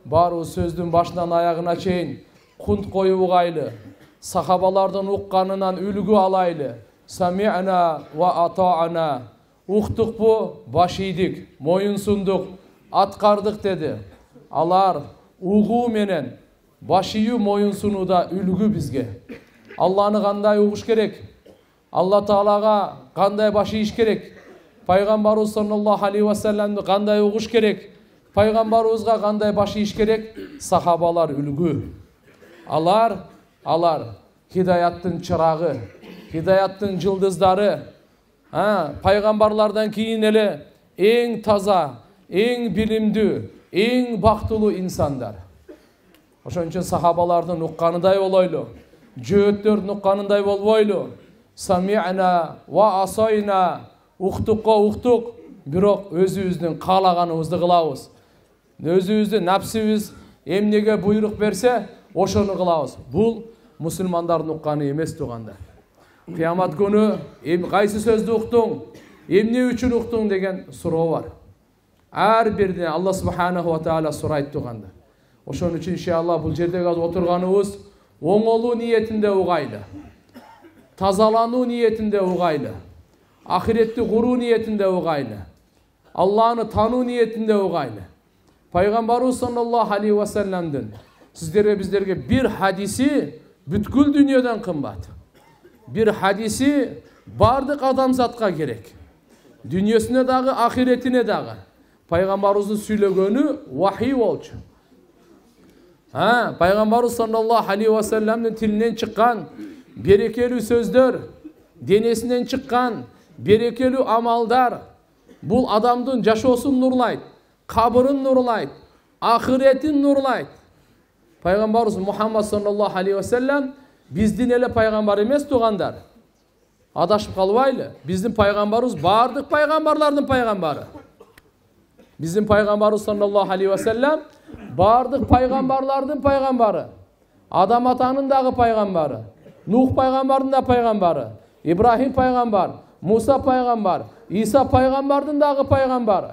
Барыбыз сөздүн башынан аягына чейин кунт коюп угайлы. Сахабалардын укканынан үлгү алайлы. Сами'на ва атa'на. Уктукпу, баш ийдик, моюн сундук, аткардык деди. Алар угуу менен баш ийүү, моюн сунууда үлгү бизге. Алланы кандай угуш керек? Алла Таалага кандай баш ийиш керек? Пайгамбарыбыз саллаллаху алейхи ва салламды кандай угуш керек? Пайгамбарыбызга кандай баш ийиш керек? Сахабалар үлгү. Алар хидаяттын чырагы, хидаяттын жылдыздары. Пайгамбарлардан кийин эле эң таза, эң билимдүү, эң бактылуу инсандар. Ошон үчүн сахабалардын укканындай болойлу, жөөттөрдүн укканындай болбойлу. Сами'на ва асайна. Уктук, бирок өзүбүздүн каалаганыбызды кылабыз. Өзүбүздүн напсибиз эмнеге буйрук берсе, ошону кылабыз. Бул мусулмандардын укканы эмес тугандар. Кыямат күнү кайсы сөздү уктуң, эмне үчүн уктуң деген суроо бар. Ар бирден Алла субханаху ва таала сурайт тугандар. Ошон үчүн иншалла бул жердеги отурганыбыз оңолуу ниетинде угайлы, тазалануу ниетинде угайлы, ахиретти куруу ниетинде угайлы, Алланы тануу ниетинде угайлы. Пайгамбарыбыз саллаллаху алейхи ва салламдын биздерге бир хадиси бүткүл дүйнөдөн кымбат. Бир хадиси бардык адамзатка керек. Дүйнөсүнө дагы, ахиретине дагы. Пайгамбарыбыздын сүйлөгөнү вахий болчу. Пайгамбарыбыз саллаллаху алейхи ва салламдын тилинен чыккан берекелүү сөздөр, денесинен чыккан берекелүү амалдар бул адамдын жашоосун нурлайт, кабырын нурлайт, ахиретин нурлайт. Пайгамбарыбыз Мухаммад саллаллаху алейхи ва саллам биздин эле пайгамбар эмес тугандар. Адашып калбайлы. Биздин пайгамбарыбыз бардык пайгамбарлардын пайгамбары. Биздин пайгамбарыбыз саллаллаху алейхи ва саллам бардык пайгамбарлардын пайгамбары. Адам атанын дагы пайгамбары, Нух пайгамбардын да пайгамбары, Ибрахим пайгамбар, Муса пайгамбар, Иса пайгамбардын дагы пайгамбары.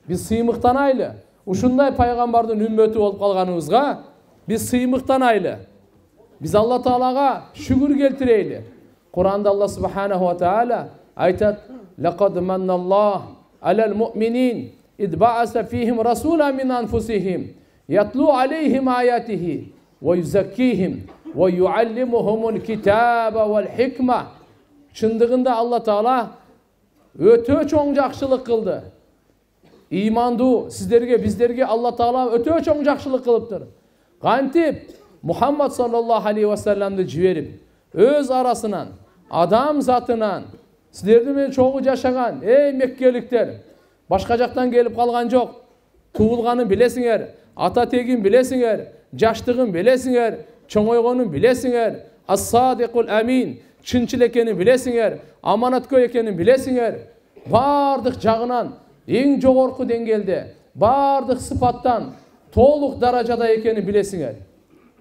Биз сыймыктанайлы. Ушундай пайгамбардын үммөтү болуп калганыбызга биз сыймыктанайлы. Биз Алла Таалага шүгүр келтирейли. Куранда Алла субханаху ва таала айтат: "Лaqad manallahu alal mu'minin id ba'asa fihim rasulan min anfusihim yatlu alayhim ayatihi wa yuzakkihim wa yuallimuhumul kitaba wal hikma." Чындыгында Алла Таала өтө чоң жакшылык кылды. Имандуу биздерге Алла Таала өтө чоң жакшылык кылыптыр. Кантип Muhammed sallallahu aleyhi ve sellem'de жиберип, өз арасынан, адам затынан, сіздерді мен чоғы жашаған, меккеліктер, башқа жақтан келіп қалған жоқ, туылғанын білесіңер, ата тегін білесіңер, жаштығын білесіңер, чоңойғанын білесіңер, ас-садиқул амин, чынчыл екенін білесіңер, аманаткөй екенін білесіңер, бардық жағынан, ең жоғарғы деңгейде, бардық сыпаттан, толық даражада екенін білесіңер.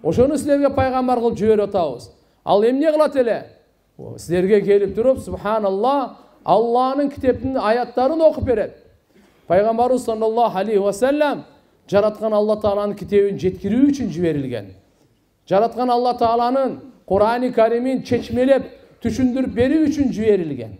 Ошону силерге пайгамбар кылып жиберип атабыз. Ал эмне кылат эле? Силерге келип туруп, субханаллах, Алланын китебинин аяттарын окуп берет. Пайгамбарыбыз саллаллаху алейхи ва саллам жараткан Алла Тааланын китебин жеткирүү үчүн жиберилген. Жараткан Алла Тааланын Кур'ан-ы Каримин чечмелеп, түшүндүрүп берүү үчүн жиберилген.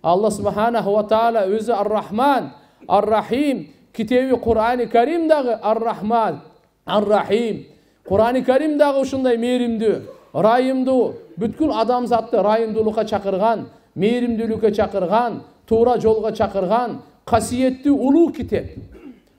Алла субханаху ва таала өзү Ар-Рахман, Ар-Рахим, китеби Кур'ан-ы Карим дагы Ар-Рахман, Ар-Рахим. Кур'ан-ы Карим дагы ушундай мээримдүү, райымдуу, бүткүл адамзатты райымдуулукка чакырган, мээримдүүлүккө чакырган, туура жолго чакырган, касиеттүү улуу китеп.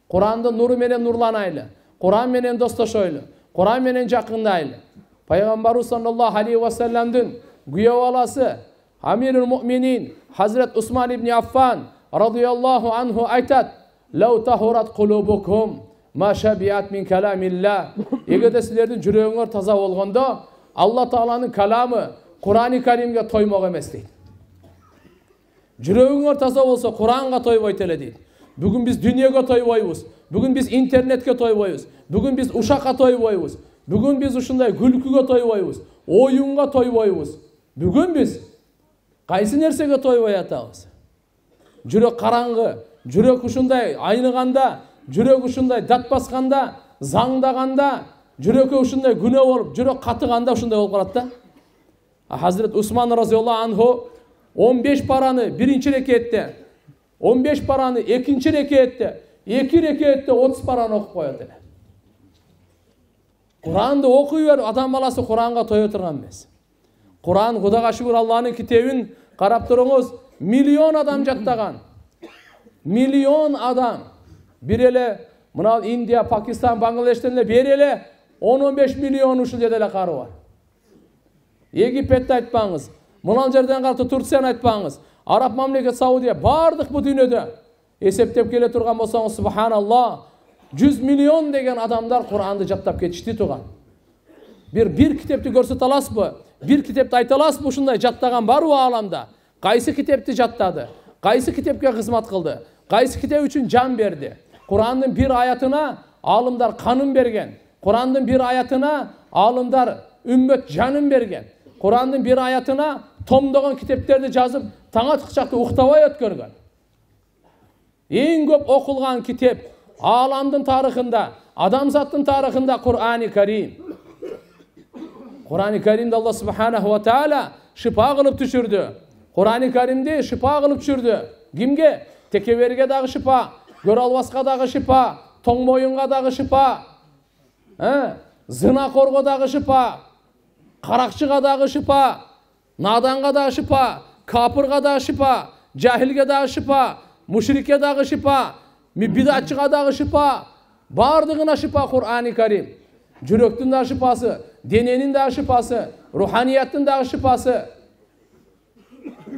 Кур'андын нуру менен нурланайлы, Кур'ан менен достошойлу, Кур'ан менен жакындайлы. Пайгамбарыбыз саллаллаху алейхи ва салламдын күйөө баласы Амирул Муъминин Хазрат Усман ибн Аффан радийаллаху анху айтат: "Лау тахурат кулубукум ма шабиат мин каламилла." Эгерде силердин жүрөгүңөр таза болгондо, Алла Тааланын каламы Кур'ан-ы Каримге тоймок эмес дейт. Жүрөгүңөр таза болсо Кур'анга тойбойт эле дейт. Бүгүн биз дүйнөгө тойбойбуз. Бүгүн биз интернетке тойбойбуз. Бүгүн биз ушакка тойбойбуз. Бүгүн биз ушундай күлкүгө тойбойбуз. Оюнга тойбойбуз. Бүгүн биз кайсы нерсеге тойбой атабыз? Жүрөк караңгы, жүрөк ушундай айныганда, жүрөк ушундай дат басканда заңдаганда жүрөккө ушундай күнөө болуп, жүрөк катыганда ушундай болуп калат да. Hazret Usman razıyallahu anhu 15 paranı birinci rekette, 15 paranı ikinci rekette, 2 rekette 30 paranı okup koyuyor. Kur'an'da okuyuyor, adam balası Kur'an'a toy oturgan emес. Kur'an, Xudaga şükür Allah'ın kitabın qarap turuңuz, milyon adam jattagan. Milyon adam. Bir ele, mına India, Pakistan, Bangladeş'ten de bir ele 10-15 milyon uşul jedele qarı var. Египетті айтпаңыз, мұнан жерден қарты Турцияны айтпаңыз, Араб мамлекет Саудия, бардық бұл дүниеде есептеп келе тұрған болсаңыз, субханалла, 100 миллион деген адамдар Құранды жаттап кетішті туған. Bir кітепті көрсет алас бұ, bir кітепті айта алас бұ, шындай жаттаған бар у аламда. Қайсы кітепті жаттады, қайсы кітепке қызмат қылды, қайсы кітеп үшін жан берді. Құранның bir аятына алымдар қанын берген, Құранның bir аятына алымдар ümmet canın bergen. Kur'an'ın bir ayatına tomdağın kitaplarını жазып, tağa tıkçaқты uqtavay ötkörgen. En köp okulgan kitap, alamdın tarihinde, adamzattın tarihinde Kur'an-ı Kerim. Kur'an-ı Kerim'de Allah subhanahu wa ta'ala şifa kılıp düşürdü. Kur'an-ı Kerim'de şifa kılıp düşürdü. Kimge? Tekeverge dağı şifa, göralvaska dağı şifa, toңmoyunga dağı şifa, zina korgo dağı şifa, Qaraqçıға дағы шипа, наданға дағы шипа, капырға дағы шипа, жахилге дағы шипа, мушрикке дағы шипа, бидатчыға дағы шипа, бардығына шипа Құр'ан-ы Карим. Жүректің дағы шипасы, дененің дағы шипасы, руханияттың дағы шипасы.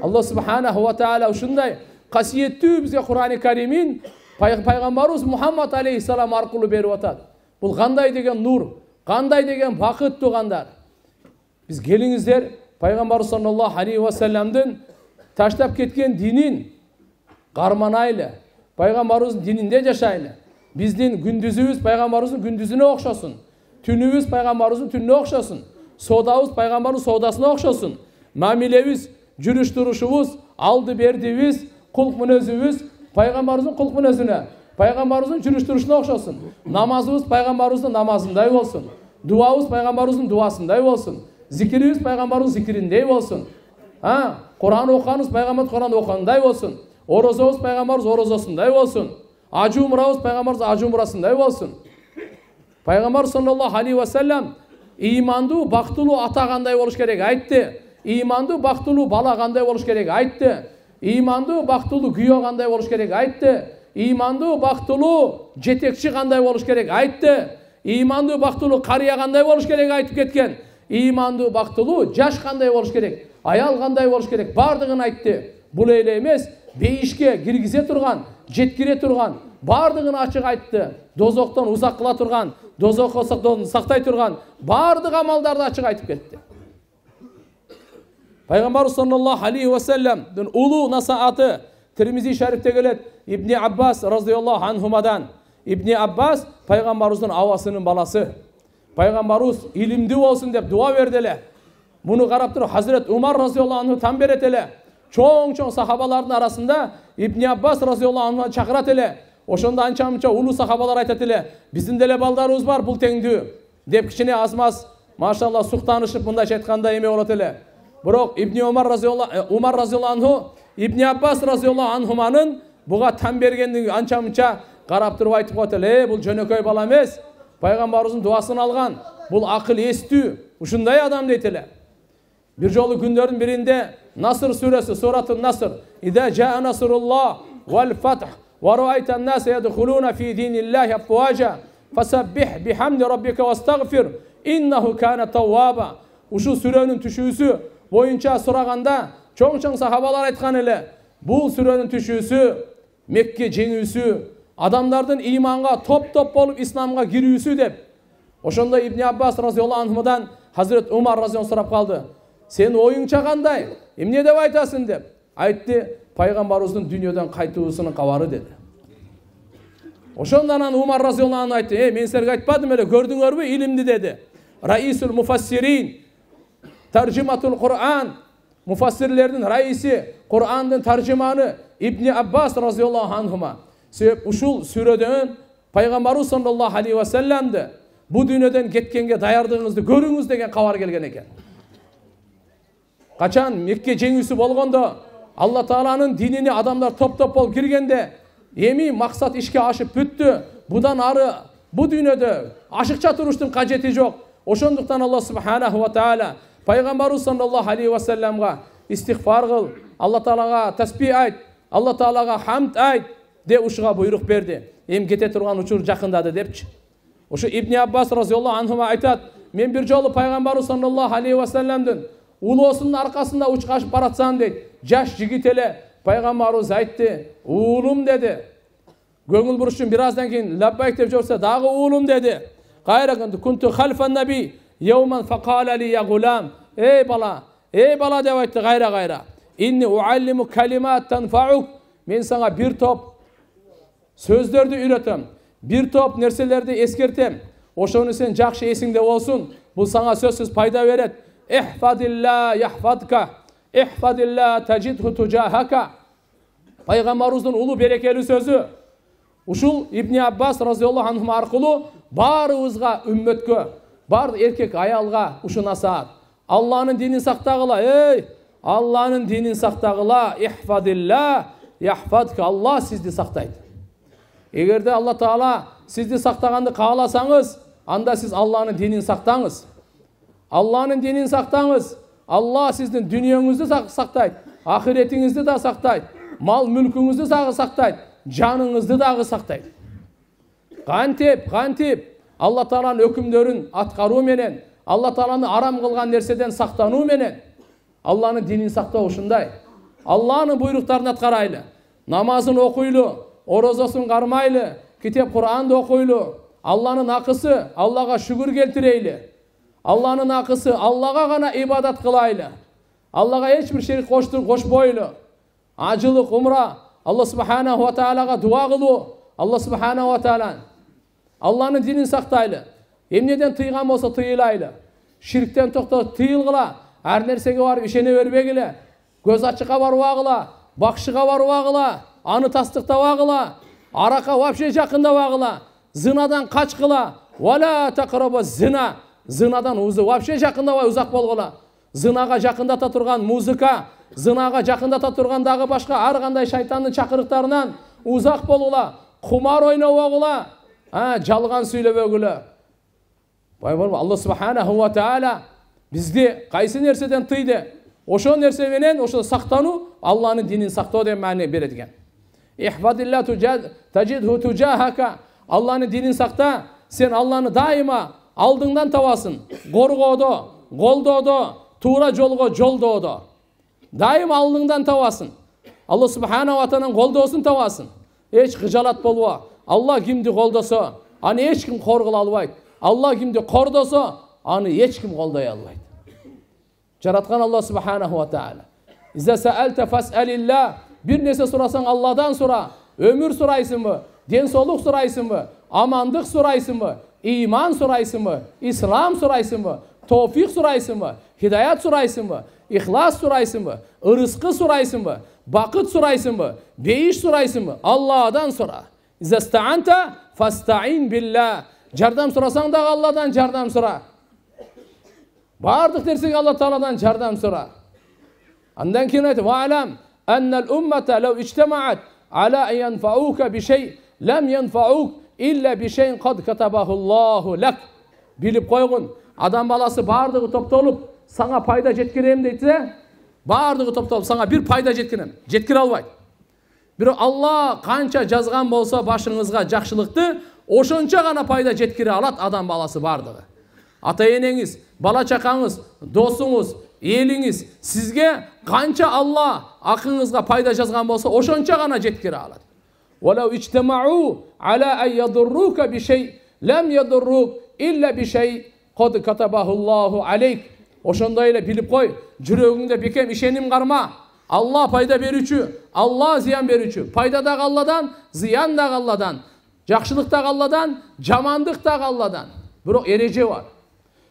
Allah subhanahu wa ta'ala ушындай қасиетті бізге Құр'ан-ы Каримин пайғамбарымыз Мұхаммад алейхиссалам арқылы беріп атады. Бұл қандай деген нұр, қандай деген бақыт туғандар. Biz gelingizler Peygamber sallallahu aleyhi ve sellem'den taşlap ketken dinin qarmanayla, Peygamberimizin dininde yaşayla. Bizdin gündüzümüz Peygamberimizin gündüzüne okşasın. Tünümüz Peygamberimizin tününe okşasın. Sodamız Peygamberimizin sodasına okşasın. Mamilemiz, жүрüş duruşumuz, aldı berdiğimiz, kulk münözümüz Peygamberimizin kulk münözüne, Peygamberimizin жүрüş duruşuna okşasın. Namazımız Peygamberimizin namazınday olsun. Duamız Peygamberimizin duasınday olsun. Zikirimiz Peygamberimizin zikrindey olsun. Kur'an okanız Peygamberimiz Kur'an okanınday olsun. Orozamız Peygamberimiz orozasınday olsun. Acı umramız Peygamberimiz acı umrasınday olsun. Peygamber sallallahu aleyhi ve sellem imandu baktulu atağanday oluş gerek aytты. İmandu baktulu balağanday oluş gerek aytты. İmandu baktulu güyoğanday oluş gerek aytты. İmandu baktulu jetekçi qanday oluş gerek aytты. İmandu baktulu qarıya qanday oluş gerek aytıp ketken. İmandu baktulu jaş qanday oluş gerek, ayal qanday oluş gerek, bardığını aytты. Бұл эле эмес, бейишке киргизе турган, жеткире турган, бардығын ачык айтты. Дозоктон узак кыла турган, дозокко сактай турган, бардык амалдарды ачык айтып кетти. Пайгамбар саллаллаху алейхи ва саллямдын улуу насааты Tirmizi şerifte келет. İbni Abbas radıyallahu anhumadan. İbni Abbas Peygamberimizin avasının balası. Peygamberimiz ilimli olsun dep dua verdiler. Bunu qarap turup Hazret Umar radıyallahu anhu tam beretele. Çoğun sahabaların arasında İbni Abbas radıyallahu anhu'na çakırat ele. Oşonda ança ulu sahabalar aytat ele. Bizim dele baldarımız var bul tengdü. Dep kişine azmaz. Maşallah suhtanışıp bunda aytkanda eme olat ele. Biroq İbni Umar radıyallahu anhu İbni Abbas radıyallahu anhumanın buğa tam bergendigi ança qarap turup aytıp koyat ele. Bul jönököy bala emes. Peygamberimizin duasını algan. Bul akıl estü. Uşunday adam deytele. Bir jolu günlerin birinde Nasr suresi, Suratun Nasr. İza jaa nasrullah vel fath ve ra'aytan nas yedkhuluna fi dinillahi afwaja fasabbih bihamdi rabbika vestagfir innehu kana tawwaba. Uşu sürenin tüşüsü boyunca soraganda çoğun sahabalar aytkan ele. Bu sürenin tüşüsü Mekke jеңүүsü, adamlardan imanға top bolup İslamga girүүsü dep. Oşonda İbni Abbas radıyallahu anhudan Hazret Umar radıyallahu sorap kaldı. Sen oyunça qanday? Emne dep aytasın dep. Aytты, Peygamberimizin dünyadan qaytуусунун kabары dedi. Oşondan Umar radıyallahu anh aytты, men serge aytpadım ele, gördüңөрбү ilimli dedi. Raisul mufassirin, tercümatul Kur'an, mufassirlerinin raisi, Kur'an'ın tercümanı İbni Abbas radıyallahu anhuma. Sebep uşul süreden пайғамбарыбыз саллаллаху алейхи ва салламды bu дүниеден кеткенге даярдығыңызды көріңіз деген хабар келген екен. Қачан Мекке жеңісі болғанда, Алла Тааланың диніне адамдар топ-топ болып кіргенде, эми мақсат ишке ашып бүтті. Бұдан ары bu дүниеде ашықша тұрыштың қажеті жоқ. Ошондуктан Алла Субханаху ва Таала пайғамбарыбыз саллаллаху алейхи ва салламға истигфар қыл, Алла Таалаға тасбих айт, Алла Таалаға хамд айт деп ушуга буйрук берди. Эми кете турган учур жакындады депчи. Ошо Ибн Аббас разияллаху анху айтат, мен бир жолу пайгамбарыбыз саллаллаху алейхи ва салламдын улоосунун аркасында учкашып баратсам дейт. Жаш жигит эле пайгамбарыбыз айтты, уулум деди. Көңүл бурушун бир аздан кийин лаббайк деп жорса, дагы уулум деди. Кайра кунту халфан наби яуман факала ли я гулам. Эй бала деп айтты кайра. Инни уаллиму калимат танфаук. Мен сага бир топ сөздөрдү үйрөтөм. Бир топ нерселерди эскертем. Ошону сен жакшы эсиңде болсун. Бул сага сөзсүз пайда берет. Ихфадилла яхфадка. Ихфадилла таджидху туджахака. Пайгамбарыбыздын улуу берекелүү сөзү. Ушул Ибн Аббас разияллаху анху аркылуу барыбызга, үммөткө, бар эркек аялга ушу насаат. Алланын динин сактагыла, эй, Алланын динин сактагыла. Ихфадилла яхфадка. Алла сизди сактайт. Эгерде Алла Таала сизди сактаганды кааласаңыз, анда сиз Алланын динин сактаңыз. Алланын динин сактаңыз. Алла сиздин дүниеңизди сактайт, ахиретиңизди да сактайт, мал мүлкүңүздү дагы сактайт, жаныңызды дагы сактайт. Кантип Алла Тааланын өкүмдөрүн аткаруу менен, Алла Тааланы арам кылган нерседен сактануу менен Алланын динин сактоо ушундай. Алланын буйруктарын аткарайлы, намазын окуйлу, орозосун кармайлы, китеп Куранды окуйлу, Алланын акысы Аллага шүгүр келтирейли. Алланын акысы Аллага гана ибадат кылайлы. Аллага эч бир шерик кошпойлу. Ажылык, умра, Алла Субханаху ва Таалага дуа кылуу, Алла Субханаху ва Таала Алланын динин сактайлы. Эмнеден тыйган болсо тыйылайлы. Ширктен токтоп тыйылгыла. Ар нерсеге барып ишене бербегиле. Көз ачыкка барбагыла, бакшыга барбагыла, аны тастыктабагыла, арака вообще жакындабагыла, зынадан качкыла. Вала тaqrabu зина. Зынадан вообще жакындабай узак болгула. Зынага жакындата турган музыка, зынага жакындата турган дагы башка ар кандай шайтандын чакырыктарынан узак болгула. Кумар ойнобогула, жалган сүйлөбөгүлө. Алла Субханаху ва Таала бизди кайсы нерседен тыйды? Ошо нерсе менен ошо сактануу Алланын динин сактоо деп маани берет экен. Ихфадилла таджидху туджахака. Алланын динин сакта, сен Алланы дайыма алдыңдан табасың. Коргоодо, колдоодо, туура жолго жолдоодо. Дайым алдыңдан табасың. Алла Субханаху ва Тааланын колдоосун табасың. Эч кыжалат болбо. Алла кимди колдосо, аны эч ким коргула албайт. Алла кимди кордосо, аны эч ким колдой албайт. Жараткан Алла Субханаху ва Таала. Иза саалта фасалилла. Бир нерсе сурасаң Алладан сура. Өмүр сурайсыңбы? Ден соолук сурайсыңбы? Амандык сурайсыңбы? Иман сурайсыңбы? Ислам сурайсыңбы? Тофик сурайсыңбы? Хидаят сурайсыңбы? Ихлас сурайсыңбы? Ырыскы сурайсыңбы? Бакыт сурайсыңбы? Бейиш сурайсыңбы? Алладан сура. Иза стаанта фастаин билла. Жардам сурасаң да Алладан жардам сура. Бардык нерсеге Алла Тааладан жардам сура. Андан кийин айтып, "Ва'лам аннал уммата лау ijtama'at ala an yanfa'uka bi shay lam yanfa'uk illa bi shay'in qad katabahu Allahu lak." Билип койгун, адам баласы бардыгы топтолуп сага пайда жеткирем дейтсе, бардыгы топтолуп сага бир пайда жеткире албайт. Бирок Алла канча жазган болсо башыңызга жакшылыкты, ошончо гана пайда жеткире алат адам баласы бардыгы. Ата-энеңиз, бала чакаңыз, досуңуз, элиңиз сизге канча Алла акыңызга пайда жазган болсо, ошончо гана жеткире алат. Валау ijtama'u ala an yadurruka bi shay lam yadurruk illa bi shay qad katabahu Allahu aleyk. Ошондой эле билип кой, жүрөгүңдө бекем ишеним карма. Алла пайда берүүчү, Алла зыян берүүчү. Пайда да Алладан, зыян да Алладан. Жакшылык да Алладан, жамандык да Алладан. Бирок эреже бар.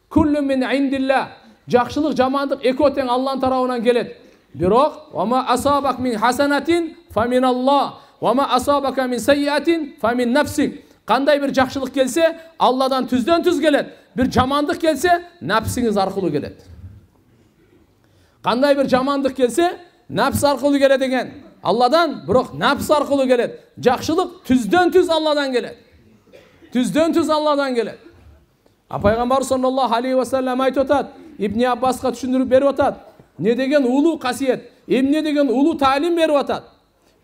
Kullu min indillah. Жакшылык, жамандык экөө тең Алланын тарабынан келет. Бирок, "Вама асабак мин хасанаtin fa min Allah, вама асабака мин sayyi'atin fa min nafsik." Кандай бир жакшылык келсе, Алладан түздөн түз келет. Бир жамандык келсе, нәпсиңиз аркылуу келет. Кандай бир жамандык келсе, нәпс аркылуу келет экен. Алладан, бирок нәпс аркылуу келет. Жакшылык түздөн түз Алладан келет. Түздөн түз Алладан келет. Пайгамбар саллаллаху алейхи ва саллям айтып атат, Ибн Аббаска түшүндүрүп берип атат. Не деген улуу касиет, эмне деген улуу таалим берип атат.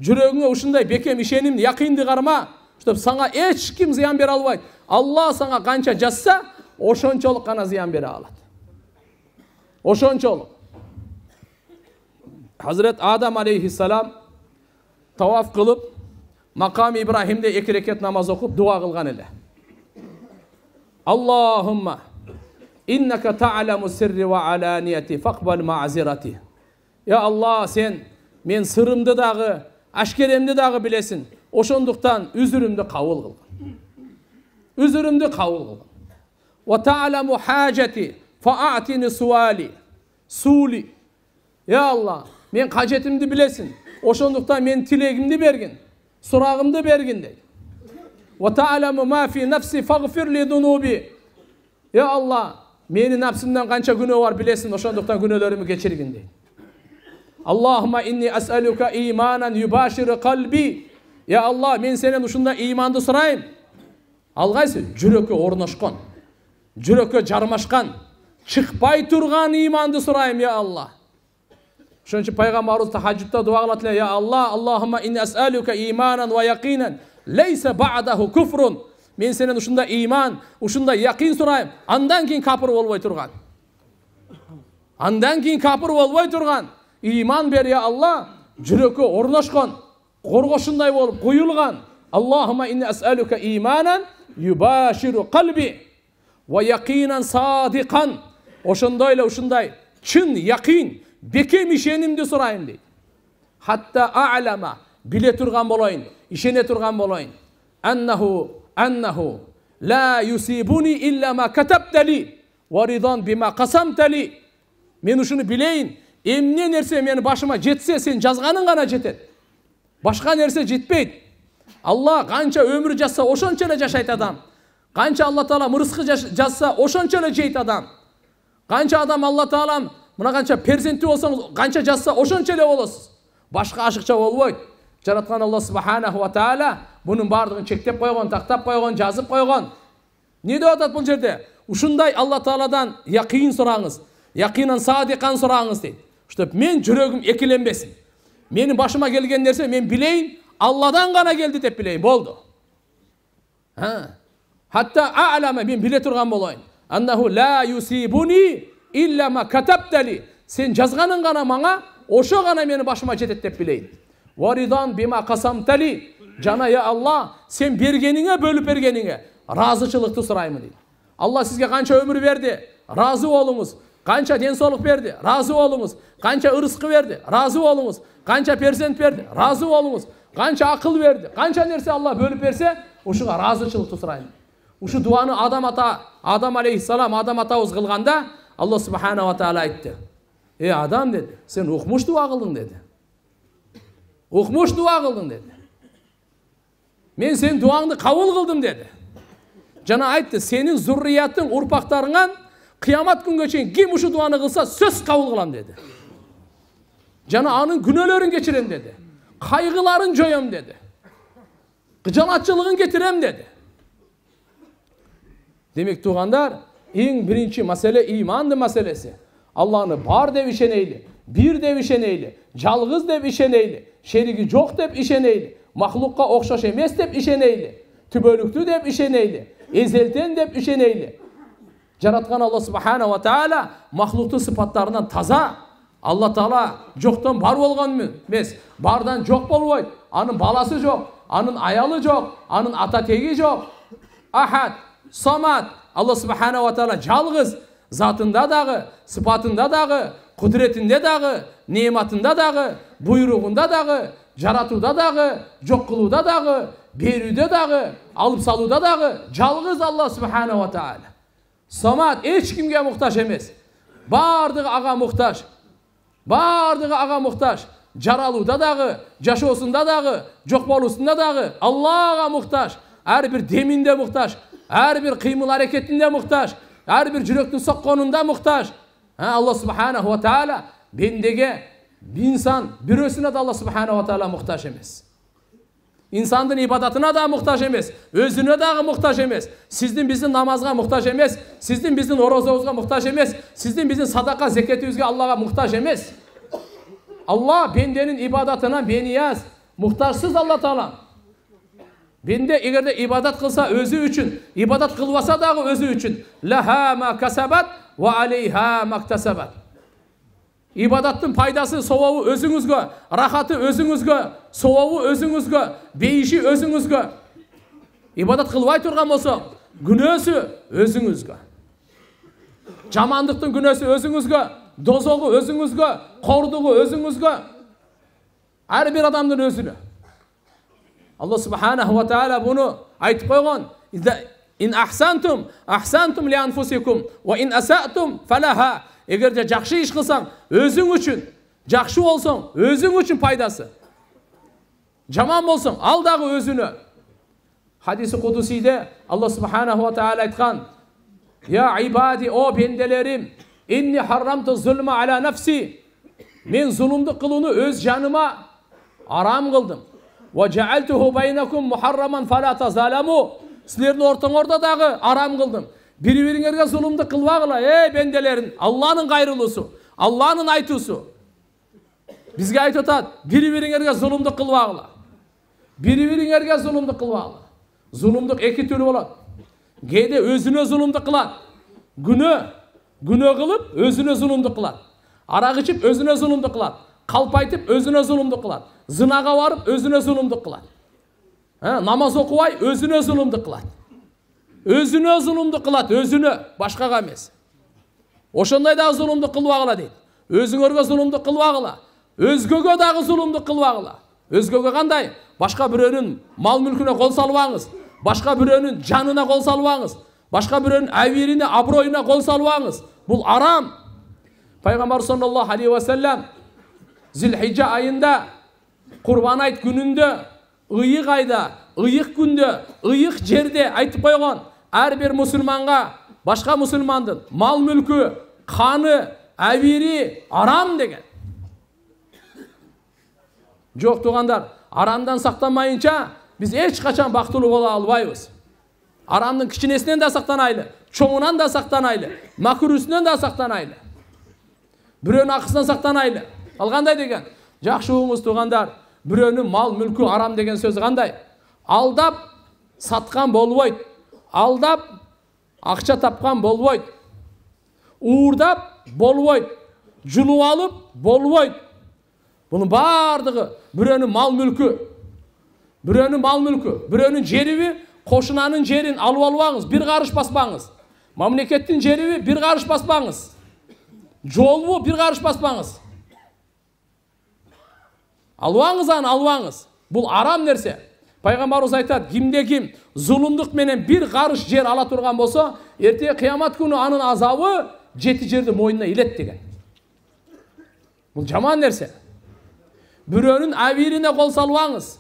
Жүрөгүңө ушундай бекем ишенимди, якынды карма, чтоб сага эч ким зыян бере албайт. Алла сага канча жазса, ошончолук гана зыян бере алат. Ошончолук. Hazret Adam aleyhisselam tavaf kılıp Makam İbrahim'de 2 rekat namaz okup dua kılgan ele. Allahumma innaka ta'lamu sirri ve alaniyeti faqbal ma'zirati. Ya Allah, sen men sırrımdı dağı, aşkeremdi dağı bilesin. Oşonduktan üzürümdü kavul kılgın. Üzürümdü kavul kılgın. Ve ta'lamu haceti fa'atini suali. Suli. Ya Allah, men kacetimdi bilesin. Oşonduktan men tilegimdi bergin. Surağımdı bergin deydi. Ve ta'lamu ma fi nafsi faghfir li dunubi. Ya Allah, meni nafsimden kança günah var bilesin. Oşonduktan günahlarımı geçirgin deydi. Allahumma inni as'aluka imanan yubashiru kalbi. Ya Allah, men senen uşunda imanды surayım. Algaysı, jürökö ornoşkon, jürökö jarmaşkan, çıkpay turgan imanды surayım ya Allah. Şunun için Peygamberimiz tahajjudda dua kılatlar. Ya Allah, Allahumma inni as'aluka imanan ve yaqinan leyse ba'dahu kufrun. Men senen uşunda iman, uşunda yaqin surayım. Andan keyin kapır bolbay turgan. Andan keyin kapır bolbay turgan. İman ber ya Allah. Jürökö ornoşkon, korgoşunday bolup koyulgan. Allahumma inni as'aluka imanan yubashiru kalbi ve yaqinan sadiqan. Oşundayla uşunday çın, yaqin, bekem işenimdi surayım deydi. Hatta a'lama, bile turgan bolayın, işene turgan bolayın. Ennehu la yusibuni illa ma katabtali ve ridan bima qasamtali. Men uşunu bileyin, emne nerse meni başıma jetse sen жазганın gana jetet. Başka nerse jetpeyt. Allah kança ömür жазса oşonça ele jaşayt adam. Kança Allah Taala mırıskı жазса oşonça ele jeyt adam. Kança adam Allah Taala mına kança persentli olsanız kança жазса oşonça ele bolosuz. Başka aşıkça bolboyt. Jaratkan Allah Subhanahu wa Taala bunun bardığını çektep koygon, taktap koygon, жазып koygon. Ne de atat bu jerde? Uşunday Allah Taala'dan yaqin sorağınız. Yaqinan sadiqan sorağınız deydi. İşte men jürögüm ekilenbesin. Menin başıma gelgen nerse men bileyin, Allah'dan gana geldi dep bileyin, boldu. Hatta a'lama, men bile turgan bolayın. Annahu la yusibuni illa ma katabtali. Sen жазганın gana manga, oşo gana meni başıma jetet dep bileyin. Varidan bima qasamtali. Jana ya Allah, sen bergenine, bölüp bergenine razıçılıkты surayım deydi. Allah sizge kança ömür verdi, razı olunuz. Kança densoluk verdi, razı olunuz. Kança ırıskı verdi, razı olunuz. Kança persent verdi, razı olunuz. Kança akıl verdi, kança nerse Allah bölüp verse, uşuğa razıçılıkты surayım. Uşu duanı Adam aleyhissalam, Adam atağız kılganda, Allah subhanahu wa ta'ala aytdı. Ey Adam dedi, sen ukmuş dua kıldın dedi. Ukmuş dua kıldın dedi. Men senin duanı kabul kıldım dedi. Jana aytdı, senin zurriyatın, urpaktarından kıyamat günge çeyin kim uşu duanı kılsa söz kabul kılam dedi. Jana anın günelerin geçirem dedi. Kaygıların joyam dedi. Gıcalatçılığın getirem dedi. Demek tuğandar, en birinci mesele imandı meselesi. Allah'ını bar dev işeneyli, bir dev işeneyli, жалгыз dev işeneyli, şerigi жоқ dev işeneyli, mahlukka okşaş emes dev işeneyli, tübölüktü dev işeneyli, ezelten dev işeneyli. Jaratkan Allah subhanahu wa ta'ala mahluktu sıfatlarından taza. Allah Taala жоқтан бар болған емес, бардан жоқ болбойт. Анын баласы жоқ, анын аялы жоқ, анын ата теги жоқ. Ahad, Samad. Allah subhanahu wa ta'ala жалгыз, zatında dağı, sıfatında dağı, kudretinde dağı, nimetinde dağı, buyruğunda dağı, жаратуда dağı, жоқ кылууда dağı, берүүдө dağı, alıp salууda dağı, жалгыз Allah subhanahu wa ta'ala. Samad hiç kimge muhtaç emes. Bardığı ağa muhtaç. Bardığı ağa muhtaç. Jaraluуда dağı, жашоосунда dağı, жоқ болуусунда dağı Allah'a muhtaç. әрбір демінде мұқтаж, әрбір қимыл әрекетінде мұқтаж, әрбір жүректің соққанында мұқтаж. Алла субханаху ва тағала бендеге инсан бирөөсүнө да Алла субханаху ва тағала мұқтаж емес. İnsandın ibadatına da muhtaç емес, özüne dağı muhtaç емес, sizдің біздің намазға muhtaç емес, sizдің біздің oruçumuzga muhtaç емес, sizдің біздің sadaka zeketibizge Allah'a muhtaç емес. Allah bendenin ibadatına beniyaz, muhtaçsız Allah Taala. Bende egerde ibadat kılsa özü üçün, ibadat kılvasa dağı özü üçün. Laha ma kasabat ve aleyha maktasabat. İbadattın paydası, sovavu özünüzge, rahatı özünüzge, sovavu özünüzge, beyişi özünüzge. İbadat kılvay turgan bolsa, günösü özünüzge. Jamandıktın günösü özünüzge, dozogu özünüzge, kordugu özünüzge. Her bir adamın özünü. Allah subhanahu wa ta'ala bunu aytıp koygan. İn ahsantum li anfusikum ve in asa'tum falaha. Eğer de жақшы iş kılsan, özün üçün, жақшы olsan, özün üçün paydası. Jaman bolsan, al dağı özünü. Hadisi Kuduside Allah subhanahu wa ta'ala aytkan, ya ibadi, o bendelerim, inni harramtu zulma ala nafsi. Men zulümdü kılını öz canıma aram kıldım. Ve cealtuhu beynekum muharraman fala tazalamu. Sizlerin ortaڭorda dağı aram kıldım. Biri-biriңерге zulümdü kılvağıla, ey bendelerin, Allah'ın gayrılısı, Allah'ın aytusu. Bizge ayt otat, biri-biriңерге zulümdü kılvağıla. Biri-biriңерге zulümdü kılvağıla. Zulümdük eki türlü bolat. Кейде özüne zulümdü kılat. Günö kılıp özüne zulümdü kılat. Arak içip özüne zulümdü kılat. Kalp aytıp özüne zulümdü kılat. Zınaga varıp özüne zulümdü kılat. Namaz okuvay özüne zulümdü kılat. Özüne zulümdü kılat, özüne, başkaga emes. Oşonday dağı zulümdü kılvağıla deydi. Özüңөрgө zulümdü kılvağıla. Özgögө dağı zulümdü kılvağıla. Özgögө kanday? Başka birönün mal mülküne kol salvağınız. Başka birönün canına kol salvağınız. Başka birönün əvirine, abroyuna kol salvağınız. Bul aram. Peygamber sallallahu aleyhi ve sellem Zilhicce ayında, Kurban ayt gününde, ıyık ayda, ıyık günde, ıyık jerde aytıp koygan. Her bir musulmanға, başka musulmandın mal mülkü, kanı, əviri aram degen. Жоқ туғандар, арамдан сақтанмайынша biz hiç kaçan бактылуу бола албайбыз. Арамдын кичинесинен да сактанайлы, чоңунан да сактанайлы, макрусунан да сактанайлы. Бирөөнүн акысынан сактанайлы. Ал кандай деген? Жакшы угуңуз туғандар, бирөөнүн мал мүлкү арам деген сөз кандай? Алдап саткан болбойт. Алдап акча тапкан болбойт. Уурдап болбойт. Жулуп алып болбойт. Bunun bardығы bürönün mal mülkü. Bürönün mal mülkü. Bürönün jeribi, koşunanın jerin alıp albаңыз, bir karış basbаңыз. Mamlekettin jeribi bir karış basbаңыз. Jolbu bir karış basbаңыз. Albаңыз аны albаңыз. Бұл aram nerse. Peygamberimiz aytат, kimde kim zulümdük menen bir karış jer ala turgan bolsa, ertege kıyamat günü anın azabı jeti жерди moyununa ilet деген. Бұл жаман nerse. Bürönün əvirine kol salvаңыз.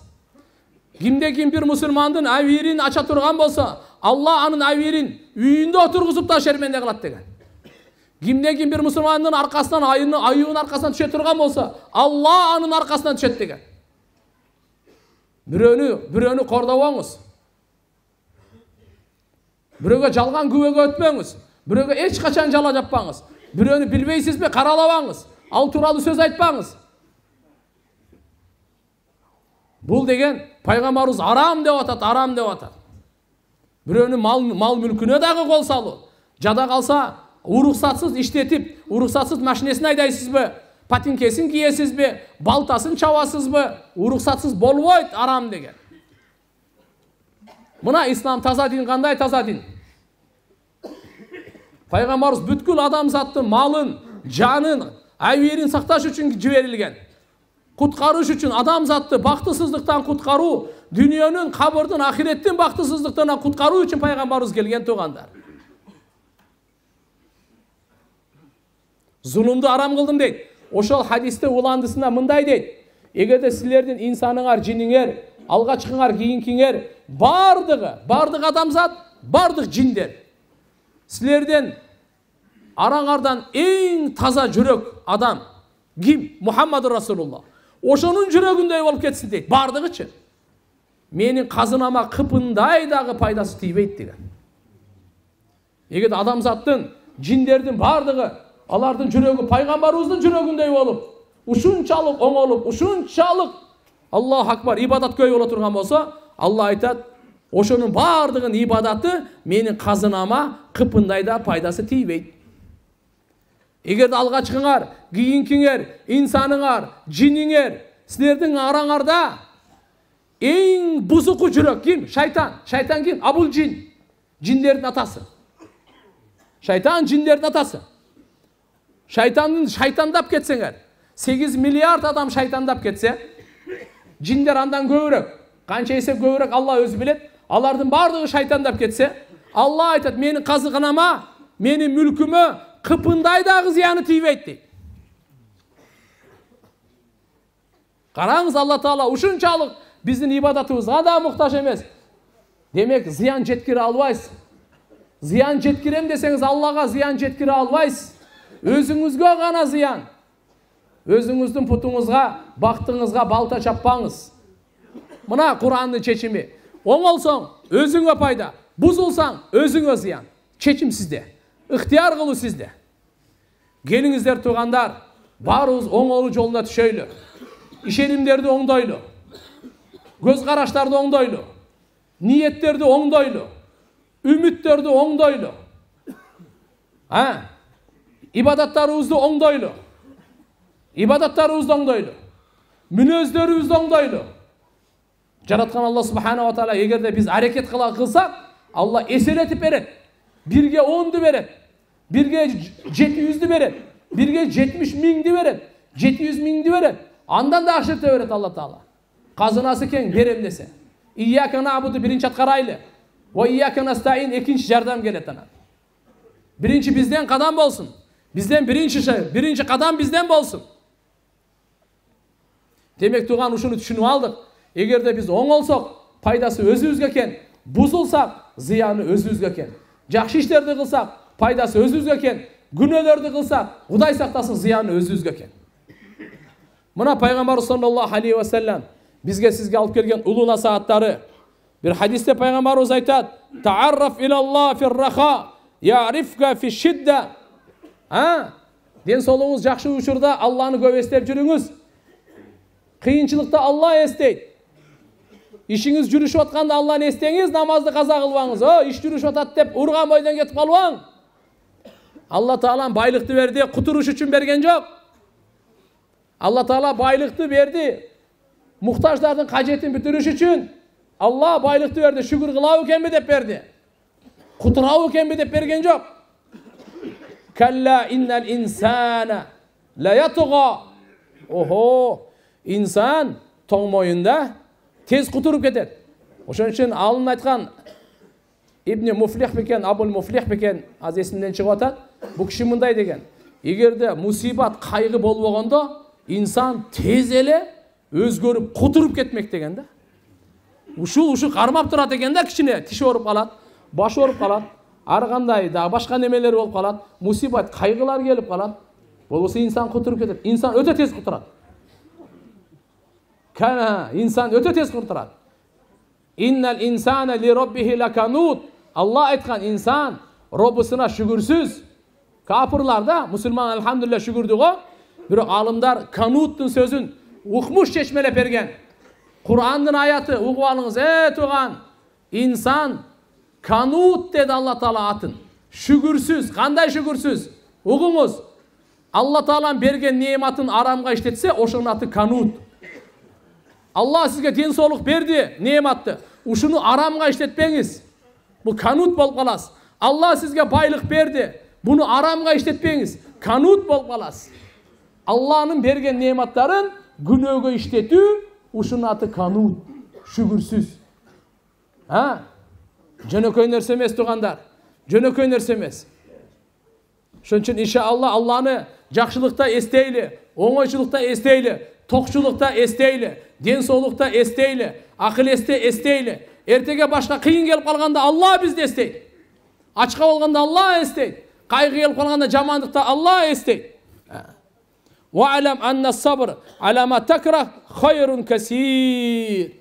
Kimde kim bir musulmandın əvirini aça turgan bolsa, Allah anın əvirin үйünde oturguzup da şermende kılat degen. Kimde kim bir musulmandın arkasından ayığın arkasından düşe turgan bolsa, Allah anın arkasından düşet degen. Bürönü kordabаңыз. Büröge жалган күбөгө өтпөңүз. Büröge hiç kaçan jala жаппаңыз. Bürönü bilbeysizби каралабаңыз. Ал тууралуу сөз айтпаңыз. Бұл деген пайғамбарымыз арам деп атат, арам деп атат. Бирөөнүн мал мүлкүнө дагы кол салуу. Жада калса, уруксатсыз иштетип, уруксатсыз машинесин айдайсызбы, патинкесин кийесизби, балтасын чабасызбы, уруксатсыз болбойт, арам деген. Мына ислам таза дин, кандай таза дин? Пайгамбарыбыз бүткүл адамзаттын малын, жанын, әвирин сакташ үчүн жиберилген. Куткарыш үчүн адамзатты бактысыздыктан куткаруу, дүйнөнүн, кабырдын, ахиреттин бактысыздыктарынан куткаруу үчүн пайгамбарыбыз келген тугандар. Зулумду арам кылдым дейт. Ошол хадисте уландысында мындай дейт. Эгерде силердин инсаныңар, жиниңер алға чыккандар, кийинкиңер, бардык адамзат, бардык жиндер. Силерден араңардан эң таза жүрөк адам ким? Мухаммад Расулулла. Ошонун жүрөгүндөй болуп кетсин дейт. Бардыгычы. Менин казынама кыпындай дагы пайдасы тийбейт деген. Эгер адамзаттын, жиндердин бардыгы, алардын жүрөгү пайгамбарыбыздын жүрөгүндөй болуп, ушунчалык оңолуп, ушунчалык Аллаху акбар ибадат көй боло турган болсо, Алла айтат, ошонун бардыгын ибадаты менин казынама кыпындай да пайдасы тийбейт. Эгер алга чыккандар, кийинкиңер, инсаныңар, жиниңер, силердин араңарда эң бузуку жүрөк ким? Шайтан. Шайтан ким? Абул жин. Жиндердин атасы. Шайтан жиндердин атасы. Шайтандап кетсеңер, 8 миллиард адам шайтандап кетсе, жиндер андан көбүрөөк. Канча эсе көбүрөөк Алла өзү билет. Алардын бардыгы шайтандап кетсе, Алла айтат, менин казыгынама, менин мүлкүмө кыпындай дагы зыяны тийбейт дейт. Караңыз, Алла Таала ушунчалык биздин ибадатыбызга да муктаж эмес. Демек, зыян жеткире албайсыз. Зыян жеткирем десеңиз, Аллага зыян жеткире албайсыз. Өзүңүзгө гана зыян. Өзүңүздүн путуңузга, бактыңызга балта чаппаңыз. Мына Курандын чечими. Оңолсоң өзүңө пайда, бузулсаң өзүңө зыян. Чечим сизде. Ыктыяр кылуу сизде. Келиңиздер туугандар, баарыбыз оңолуу жолуна түшөйлү. Ишенимдерди оңдойлу. Көз караштарды оңдойлу. Ниеттерди оңдойлу. Үмүттөрдү оңдойлу. Ибадаттарыбызды оңдойлу. Ибадаттарыбызды оңдойлу. Мүнөздөрүбүздү оңдойлу. Жараткан Алла Субханала Таала эгерде биз аракет кылсак, Алла эселетип берет. Бирге 10ду берет. Бирге 700'dü берет. Бирге 70 миңди берет. 700 миңди берет. Андан да ашырта берет Алла Таала. Казынасы кең берем десе. Ияка набуду биринчи аткарайлы. Ва ияка настаин экинчи жардам келет анан. Биринчи бизден кадам болсун. Бизден биринчи кадам бизден болсун. Демек туган ушуну түшүнүп алдык. Эгерде биз оңолсок, пайдасы өзүбүзгө экен. Бузулсак, зыяны өзүбүзгө экен. Жакшы иштерди кылсак, пайдасы өзүбүзгө экен. Күнөөлөрдү кылсак, Кудай сактасын, зыяны өзүбүзгө экен. Мына пайгамбар саллаллаху алейхи ва саллям бизге сизге алып келген улуу насааттары. Бир хадисте пайгамбарыбыз айтат: "Та'арраф илаллах фир-раха, я'рифка фиш-шидда." Ден соолугуңуз жакшы учурда Алланы көп эстеп жүрүңүз. Кыйынчылыкта Алла эстейт. Ишиңиз жүрүшүп атканда Алланы эстеңиз, намазды каза кылбаңыз. Иш жүрүшүп атат деп урган бойдон кетип калбаң. Алла Таала байлыкты берди, кутуруш үчүн берген жок. Алла Таала байлыкты берди, муктаждардын кажетин бүтүрүш үчүн. Алла байлыкты берди, шүгүр кылабы экенби деп берди. Кутурабы экенби деп берген жок. Калла иннал инсана ла ятга. Инсан тоң моюнда тез кутуруп кетет. Ошон үчүн алым айткан Ибн Муфлих бекен, Абул Муфлих бекен, аз эсимден чыгып атат. Бул киши мындай деген: эгерде мусибат, кайгы болбогондо, инсан тез эле өзгөрүп, кутуруп кетмек деген да. Ушу кармап турат экен да, кичине тиш ооруп калат, баш ооруп калат, ар кандай да башка немелер болуп калат, мусибат, кайгылар келип калат. Болбосо инсан кутуруп кетет. Инсан өтө тез кутурат. Инсан өтө тез кутурат. Иннал инсана ли роббихи лаканут. Алла айткан, инсан Роббусуна шүгүрсүз. Капырлар да, мусулман алхамдулилlah шүгүрдү го. Бирок алымдар кануттун сөзүн укмуш чечмелеп берген. Курандын аяты угуп алыңыз, туган. Инсан канут деди Алла Таала атын. Шүгүрсүз, кандай шүгүрсүз? Угуңуз. Алла Тааланын берген неематын арамга иштетсе, ошонун аты канут. Алла сизге ден соолук берди, неематты. Ушуну арамга иштетпеңиз. Бул канут болуп каласыз. Алла сизге байлык берди. Буну арамга иштетпеңиз. Канут болуп каласыз. Алланын берген неематтарын күнөөгө иштетүү, ушунун аты канут, шүгүрсүз. Жөнөкөй нерсе эмес, туугандар. Жөнөкөй нерсе эмес. Ошон үчүн иншалла Алланы жакшылыкта эстейли, оңойчулукта эстейли, токчулукта эстейли, ден соолукта эстейли, акыл эстейли. Эртеге башка кыйын келип калганда Алла бизди эстейт. Ачка болгондо Алла эстейт. Кайгы келип калганда, жамандыкта Алла эстейт. وَعَلَمْ أَنَّ الصَّبْرَ عَلَى مَا تَكْرَهُ خَيْرٌ كَثِيرٌ.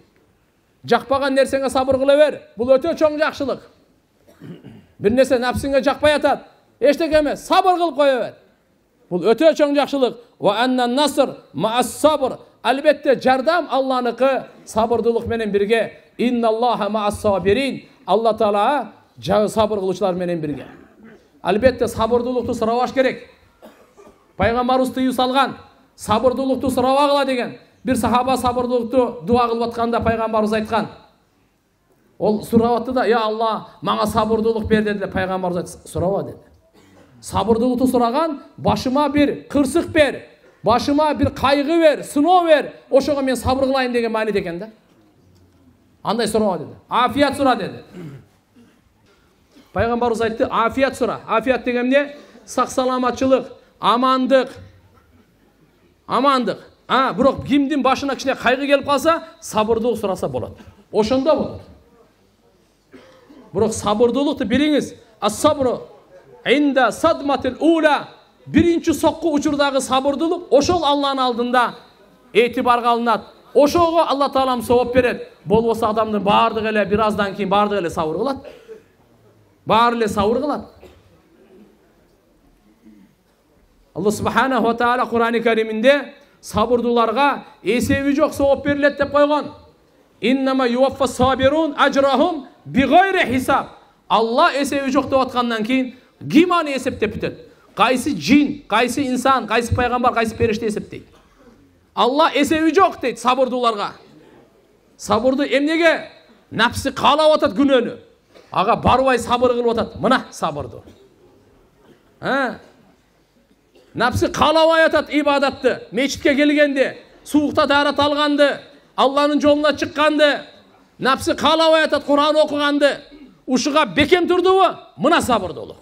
Жақпаған нерсеңе сабыр кыла бер. Бул өтө чоң жакшылык. Бир нерсе напсыңга жакпай атат. Эчтеке эмес, сабыр кылып кое бер. Бул өтө чоң жакшылык. وَأَنَّ النَّصْرَ مَعَ الصَّبْرِ. Албетте жардам Алланыкы сабырдуулук менен бирге. إِنَّ اللَّهَ مَعَ الصَّابِرِينَ. Алла Таала сабыр кылуучулар менен бирге. Албетте сабырдуулукту сурабаш керек. Пайгамбарыбыз тыюу салган, сабырдуулукту сурабагыла деген. Бир сахаба сабырдуулукту дуа кылып атканда пайгамбарыбыз айткан. Ол сурап атты да, "Я Алла, мага сабырдуулук бер" деди. Пайгамбарыбыз айтты, "Сураба" деди. Сабырдуулукту сураган, башыма бир кырсык бер, башыма бир кайгы бер, сыноо бер, ошого мен сабыр кылайын деген мааниде экен да. Андай сураба деди. Афият сура деди. Пайгамбарыбыз айтты, "Афият сура". Афият деген эмне? Сак саламатчылык, амандык. Амандык. Бирок кимдин башына кичине кайгы келип калса, сабырдуулук сураса болот. Ошондо болот. Бирок сабырдуулукту билиңиз. Ас-сабру инда садматил ула. Биринчи сокку учурдагы сабырдуулук ошол Алланын алдында этибарга алынат. Ошого Алла Таалам жооп берет. Болбосо адамдын баардыгы эле бир аздан кийин баардыгы эле сабыр кылат. Баары эле сабыр кылат. Алла Субханаху ва Таала Кур'ан-ы Кариминде сабырдууларга эсеби жок жооп берилет деп койгон. Иннама юваффа сабирун ажрахум бигайри хисаб. Алла эсеби жок деп аткандан кийин ким аны эсептеп бүтөт? Кайсы жин, кайсы инсан, кайсы пайгамбар, кайсы периште эсептейт? Алла эсеби жок дейт сабырдууларга. Сабырды эмнеге? Напсы каалап атат күнөөнү. Ага барбай сабыр кылып атат. Мына сабырды. Напсы каалабай атат ибадатты. Мечитке келгенде, суукта даарат алганды, Алланын жолуна чыкканды, напсы каалабай атат Кур'ан окуганды. Ушуга бекем турдубу? Мына сабырдуулук.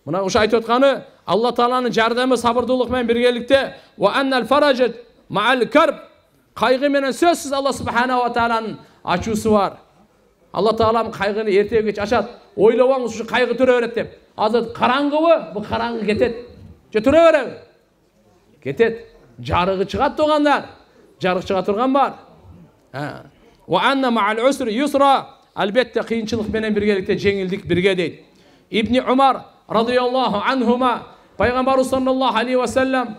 Мына ушу айтып атканы Алла Тааланын жардамы сабырдуулук менен биргеликте. Ва аннал фаражат ма'ал карб. Кайгы менен сөзсүз Алла Субханаху ва Тааланын ачуусу бар. Алла Таалам кайгыны эртеге кеч ачат. Ойлобоңуз ушу кайгы төрө берет деп. Азыр караңгыбы? Бу караңгы кетет. Же төрө береби? Кетет. Жарыгы чыгат тугандар. Жарык чыга турган бар. Ва анна ма'ал усри юсра. Албетте кыйынчылык менен биргеликте жеңилдик бирге дейт. Ибни Умар радıyallahu anhuma Пайгамбарыбыз саллаллаху алейхи ва саллям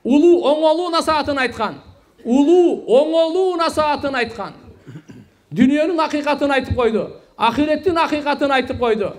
улуу оңолуу насаатын айткан. Улуу оңолуу насаатын айткан. Дүниөнүн акыйкатын айтып койду. Ахиреттин акыйкатын айтып койду.